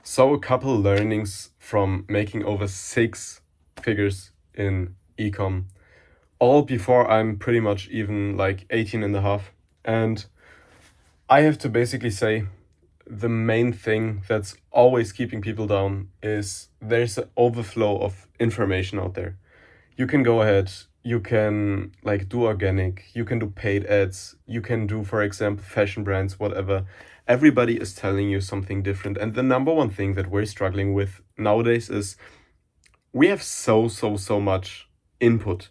So a couple learnings from making over six figures in ecom, all before I'm pretty much even like 18 and a half. And I have to basically say the main thing that's always keeping people down is there's an overflow of information out there. You can go ahead, you can like do organic, you can do paid ads, you can do, for example, fashion brands, whatever. Everybody is telling you something different. And the number one thing that we're struggling with nowadays is we have so much input.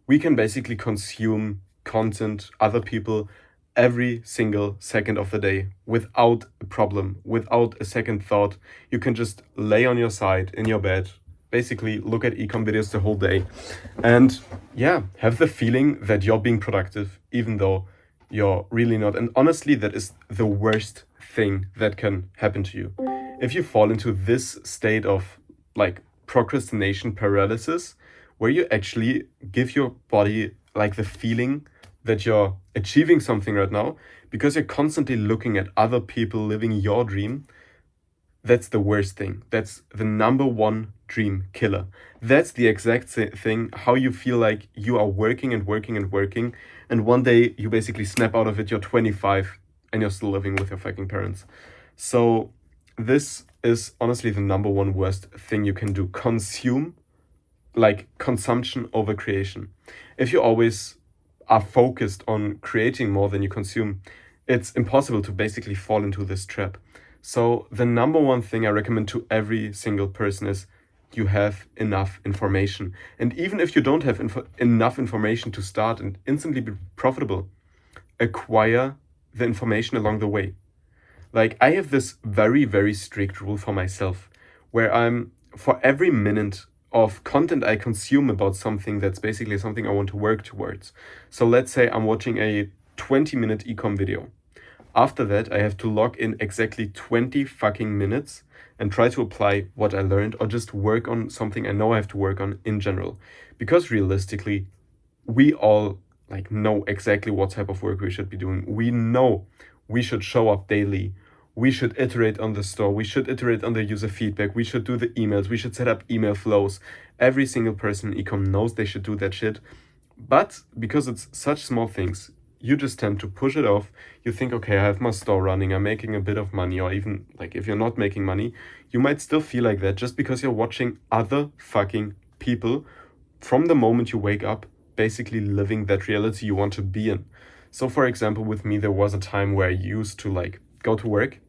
We can basically consume content, other people, every single second of the day without a problem, without a second thought. You can just lay on your side in your bed, basically look at ecom videos the whole day, and yeah, have the feeling that you're being productive, even though you're really not. And honestly, that is the worst thing that can happen to you. If you fall into this state of like procrastination paralysis, where you actually give your body like the feeling that you're achieving something right now because you're constantly looking at other people living your dream, that's the worst thing. That's the number one dream killer. That's the exact thing how you feel like you are working and working and working, and one day you basically snap out of it, you're 25 and you're still living with your fucking parents. So this is honestly the number one worst thing you can do. Consume, like consumption over creation. If you always are focused on creating more than you consume, it's impossible to basically fall into this trap. So the number one thing I recommend to every single person is you have enough information. And even if you don't have enough information to start and instantly be profitable, acquire the information along the way. Like I have this very strict rule for myself where I'm, for every minute of content I consume about something that's basically something I want to work towards. So let's say I'm watching a 20-minute ecom video. After that, I have to log in exactly 20 fucking minutes and try to apply what I learned or just work on something I know I have to work on in general. Because realistically, we all like know exactly what type of work we should be doing. We know we should show up daily. We should iterate on the store. We should iterate on the user feedback. We should do the emails. We should set up email flows. Every single person in ecom knows they should do that shit. But because it's such small things, you just tend to push it off. You think, okay, I have my store running, I'm making a bit of money, or even like if you're not making money, you might still feel like that just because you're watching other fucking people from the moment you wake up, basically living that reality you want to be in. So, for example, with me, there was a time where I used to like go to work.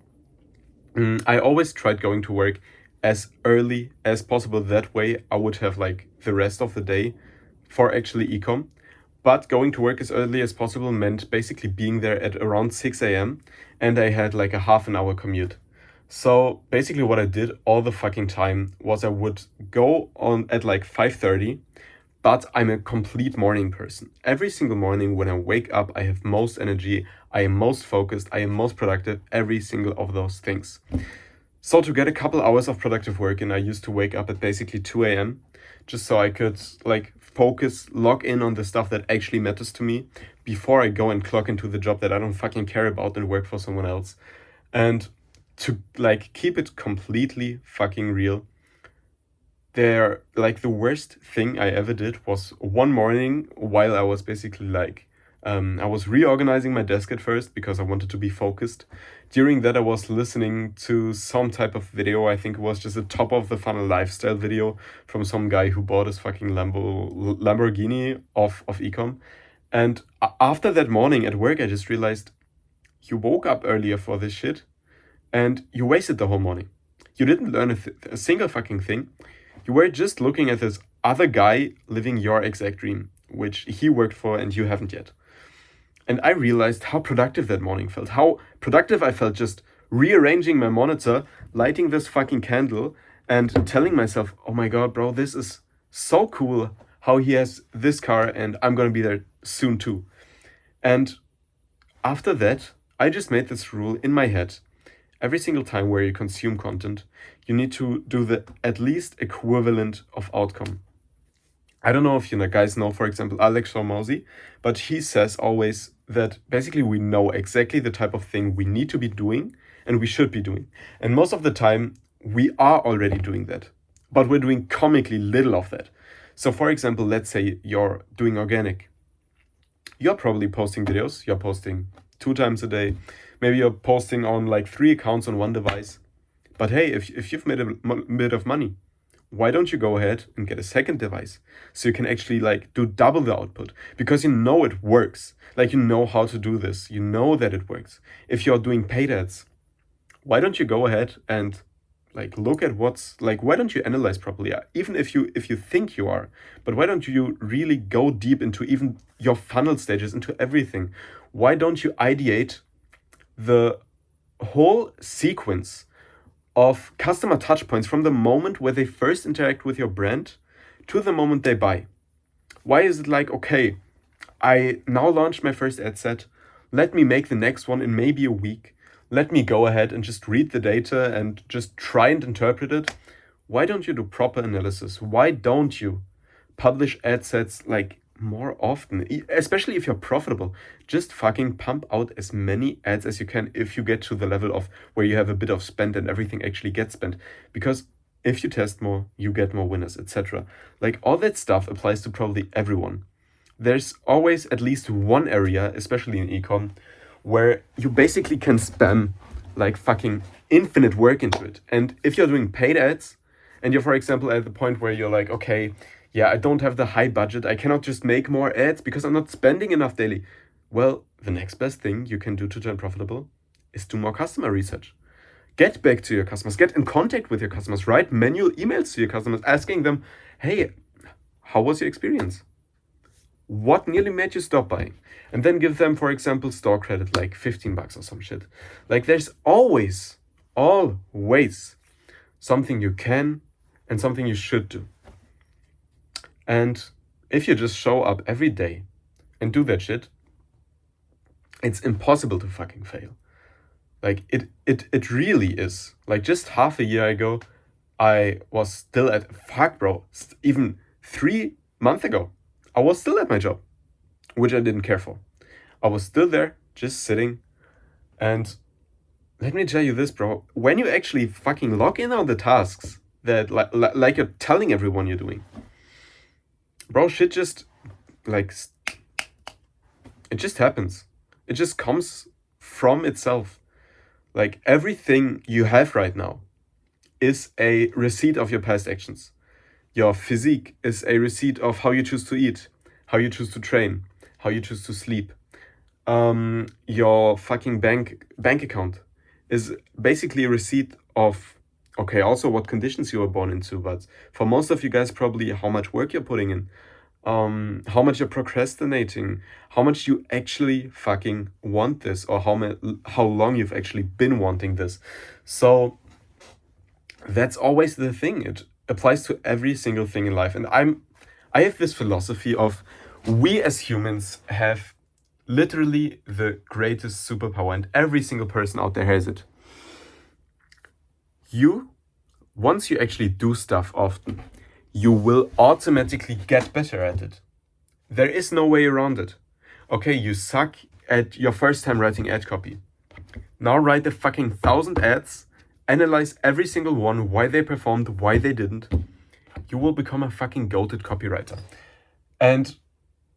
I always tried going to work as early as possible. That way, I would have like the rest of the day for actually ecom. But going to work as early as possible meant basically being there at around 6 a.m. and I had like a half an hour commute. So basically what I did all the fucking time was I would go on at like 5:30, but I'm a complete morning person. Every single morning when I wake up, I have most energy, I am most focused, I am most productive, every single of those things. So to get a couple hours of productive work in, I used to wake up at basically 2 a.m. just so I could like focus, log in on the stuff that actually matters to me before I go and clock into the job that I don't fucking care about and work for someone else. And to like keep it completely fucking real, there like the worst thing I ever did was one morning while I was basically like I was reorganizing my desk at first because I wanted to be focused. During that, I was listening to some type of video. I think it was just a top of the funnel lifestyle video from some guy who bought his fucking Lamborghini of ecom. And after that morning at work, I just realized you woke up earlier for this shit and you wasted the whole morning. You didn't learn a single fucking thing. You were just looking at this other guy living your exact dream, which he worked for and you haven't yet. And I realized how productive that morning felt. How productive I felt just rearranging my monitor, lighting this fucking candle, and telling myself, oh my god, bro, this is so cool how he has this car and I'm gonna be there soon too. And after that, I just made this rule in my head. Every single time where you consume content, you need to do the at least equivalent of outcome. I don't know if you guys know, for example, Alex Hormozy, but he says always that basically we know exactly the type of thing we need to be doing and we should be doing. And most of the time, we are already doing that, but we're doing comically little of that. So for example, let's say you're doing organic. You're probably posting videos, you're posting 2 times a day. Maybe you're posting on like 3 accounts on one device. But hey, if you've made a bit of money, why don't you go ahead and get a second device so you can actually like do double the output, because you know it works. Like, you know how to do this. You know that it works. If you're doing paid ads, why don't you go ahead and like look at what's like, why don't you analyze properly, even if you think you are, but why don't you really go deep into even your funnel stages, into everything? Why don't you ideate the whole sequence of customer touch points from the moment where they first interact with your brand to the moment they buy? Why is it like, okay, I now launched my first ad set, let me make the next one in maybe a week, let me go ahead and just read the data and just try and interpret it? Why don't you do proper analysis? Why don't you publish ad sets like more often, especially if you're profitable? Just fucking pump out as many ads as you can if you get to the level of where you have a bit of spend and everything actually gets spent. Because if you test more, you get more winners, etc. Like, all that stuff applies to probably everyone. There's always at least one area, especially in ecom, where you basically can spam like fucking infinite work into it. And if you're doing paid ads and you're, for example, at the point where you're like, okay, yeah, I don't have the high budget, I cannot just make more ads because I'm not spending enough daily. Well, the next best thing you can do to turn profitable is do more customer research. Get back to your customers, get in contact with your customers, write manual emails to your customers asking them, hey, how was your experience? What nearly made you stop buying? And then give them, for example, store credit, like $15 or some shit. Like, there's always something you can and something you should do. And if you just show up every day and do that shit, it's impossible to fucking fail. Like, it really is. Like, just half a year ago, I was still even 3 months ago, I was still at my job, which I didn't care for. I was still there, just sitting. And let me tell you this, bro. When you actually fucking log in on the tasks that like you're telling everyone you're doing, bro, shit just like, it just happens. It just comes from itself. Like, everything you have right now is a receipt of your past actions. Your physique is a receipt of how you choose to eat, how you choose to train, how you choose to sleep. Your fucking bank account is basically a receipt of, okay, also what conditions you were born into, but for most of you guys, probably how much work you're putting in, how much you're procrastinating, how much you actually fucking want this, or how long you've actually been wanting this. So that's always the thing. It applies to every single thing in life. And I have this philosophy of, we as humans have literally the greatest superpower, and every single person out there has it. Once you actually do stuff often, you will automatically get better at it. There is no way around it. Okay, you suck at your first time writing ad copy. Now write the fucking 1,000 ads, analyze every single one, why they performed, why they didn't. You will become a fucking goated copywriter. And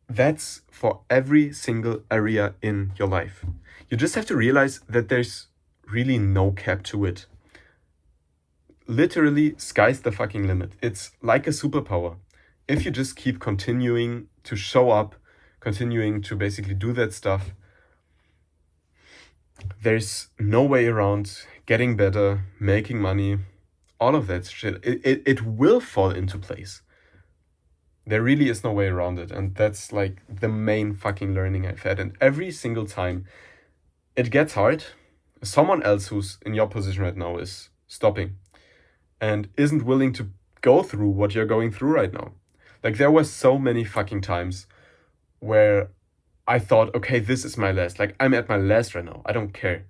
that's for every single area in your life. You just have to realize that there's really no cap to it. Literally, sky's the fucking limit. It's like a superpower. If you just keep continuing to show up, continuing to basically do that stuff, there's no way around getting better, making money, all of that shit. It will fall into place. There really is no way around it. And that's like the main fucking learning I've had. And every single time it gets hard, someone else who's in your position right now is stopping and isn't willing to go through what you're going through right now. Like, there were so many fucking times where I thought, okay, this is my last. Like, I'm at my last right now. I don't care.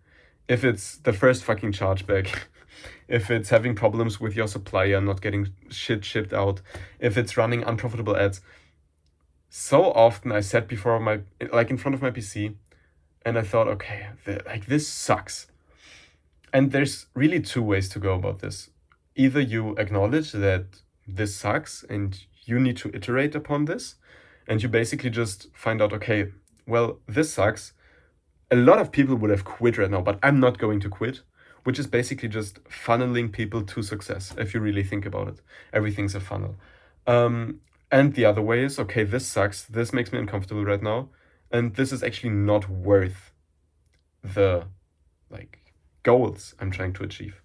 If it's the first fucking chargeback, if it's having problems with your supplier, not getting shit shipped out, if it's running unprofitable ads. So often I sat in front of my PC, and I thought, okay, this sucks. And there's really 2 ways to go about this. either you acknowledge that this sucks and you need to iterate upon this, and you basically just find out, okay, well, this sucks. A lot of people would have quit right now, but I'm not going to quit, which is basically just funneling people to success. If you really think about it, everything's a funnel. And the other way is, okay, this sucks. This makes me uncomfortable right now. And this is actually not worth the like goals I'm trying to achieve.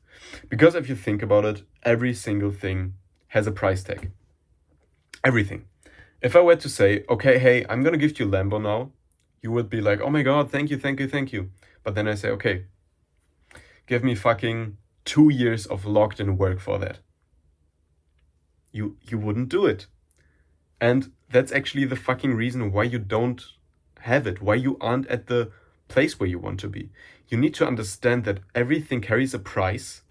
Because if you think about it, every single thing has a price tag. Everything. If I were to say, okay, hey, I'm gonna give you Lambo now, you would be like, oh my god, thank you, thank you, thank you. But then I say, okay, give me fucking 2 years of locked in work for that. You wouldn't do it. And that's actually the fucking reason why you don't have it, why you aren't at the place where you want to be. You need to understand that everything carries a price.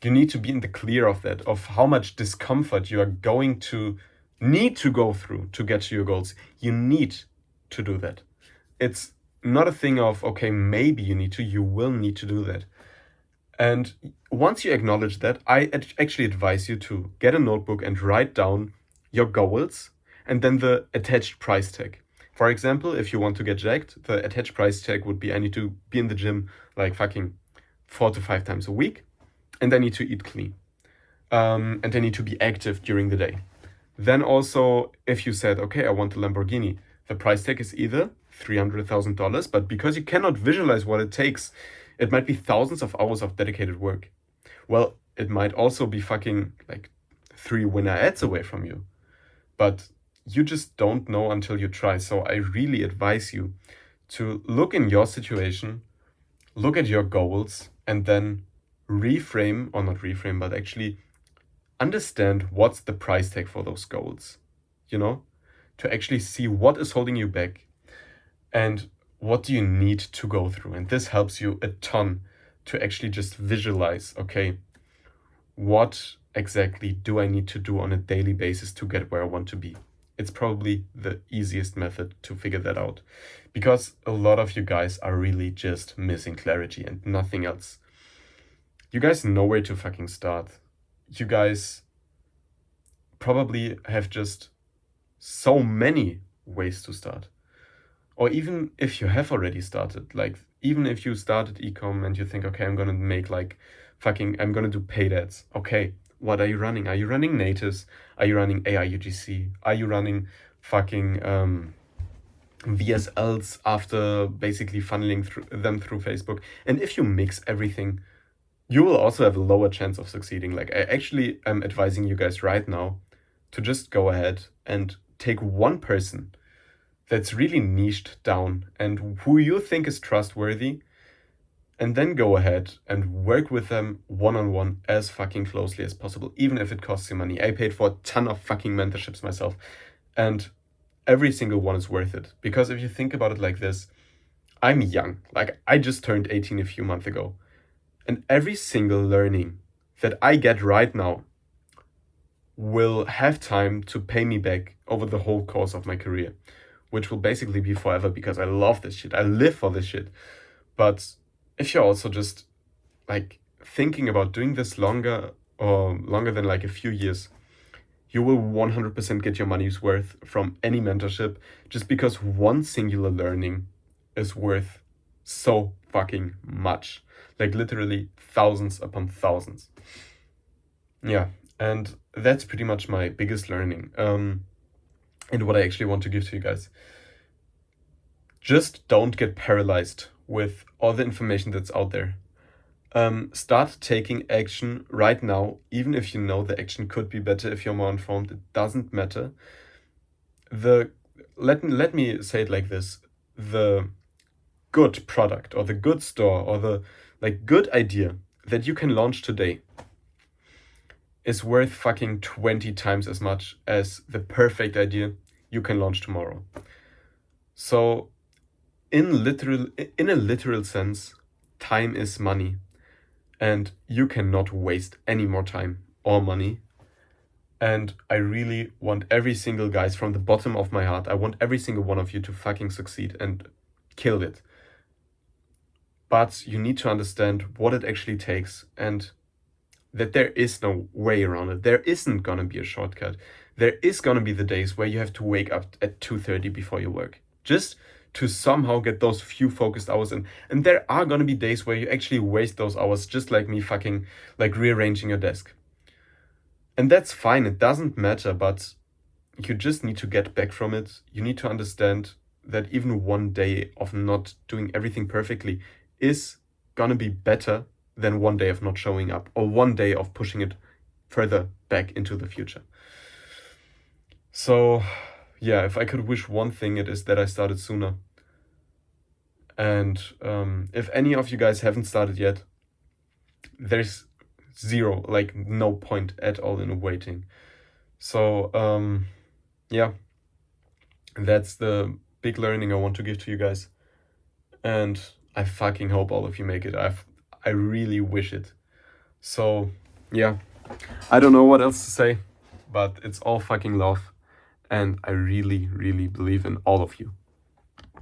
You need to be in the clear of that, of how much discomfort you are going to need to go through to get to your goals. You need to do that. It's not a thing of, okay, maybe you need to, you will need to do that. And once you acknowledge that, I actually advise you to get a notebook and write down your goals and then the attached price tag. For example, if you want to get jacked, the attached price tag would be I need to be in the gym like fucking 4 to 5 times a week, and I need to eat clean. And I need to be active during the day. Then also, if you said, okay, I want a Lamborghini, the price tag is either $300,000, but because you cannot visualize what it takes, it might be thousands of hours of dedicated work. Well, it might also be fucking like 3 winner ads away from you. But you just don't know until you try. So I really advise you to look in your situation, look at your goals, and then reframe, or not reframe, but actually understand what's the price tag for those goals, you know, to actually see what is holding you back and what do you need to go through. And this helps you a ton to actually just visualize, okay, what exactly do I need to do on a daily basis to get where I want to be? It's probably the easiest method to figure that out, because a lot of you guys are really just missing clarity and nothing else. You guys know where to fucking start. You guys probably have just so many ways to start. Or even if you have already started, like even if you started ecom and you think, okay, I'm gonna make like I'm gonna do paid ads. Okay, what are you running? Are you running natives? Are you running AI UGC? Are you running fucking VSLs after basically funneling them through Facebook? And if you mix everything, you will also have a lower chance of succeeding. Like I actually am advising you guys right now to just go ahead and take one person that's really niched down and who you think is trustworthy, and then go ahead and work with them one-on-one as fucking closely as possible, even if it costs you money. I paid for a ton of fucking mentorships myself, and every single one is worth it. Because if you think about it like this, I'm young. Like I just turned 18 a few months ago, and every single learning that I get right now will have time to pay me back over the whole course of my career, which will basically be forever, because I love this shit. I live for this shit. But if you're also just like thinking about doing this longer than like a few years, you will 100% get your money's worth from any mentorship, just because one singular learning is worth so fucking much. Like literally thousands upon thousands. Yeah, and that's pretty much my biggest learning. And what I actually want to give to you guys. Just don't get paralyzed with all the information that's out there. Start taking action right now, even if you know the action could be better if you're more informed. It doesn't matter. Let me say it like this: the good product or the good store or the like good idea that you can launch today is worth fucking 20 times as much as the perfect idea you can launch tomorrow. So in a literal sense, time is money, and you cannot waste any more time or money. And I really want every single guys from the bottom of my heart, I want every single one of you to fucking succeed and kill it. But you need to understand what it actually takes, and that there is no way around it. There isn't gonna be a shortcut. There is gonna be the days where you have to wake up at 2:30 before your work, just to somehow get those few focused hours in. And there are gonna be days where you actually waste those hours, just like me fucking like rearranging your desk. And that's fine, it doesn't matter, but you just need to get back from it. You need to understand that even one day of not doing everything perfectly is gonna be better than one day of not showing up, or one day of pushing it further back into the future. So, yeah, if I could wish one thing, it is that I started sooner. And if any of you guys haven't started yet, there's zero, like no point at all in waiting. So, yeah, that's the big learning I want to give to you guys. And I fucking hope all of you make it. I really wish it. So, yeah, I don't know what else to say, but it's all fucking love. And I really, really believe in all of you.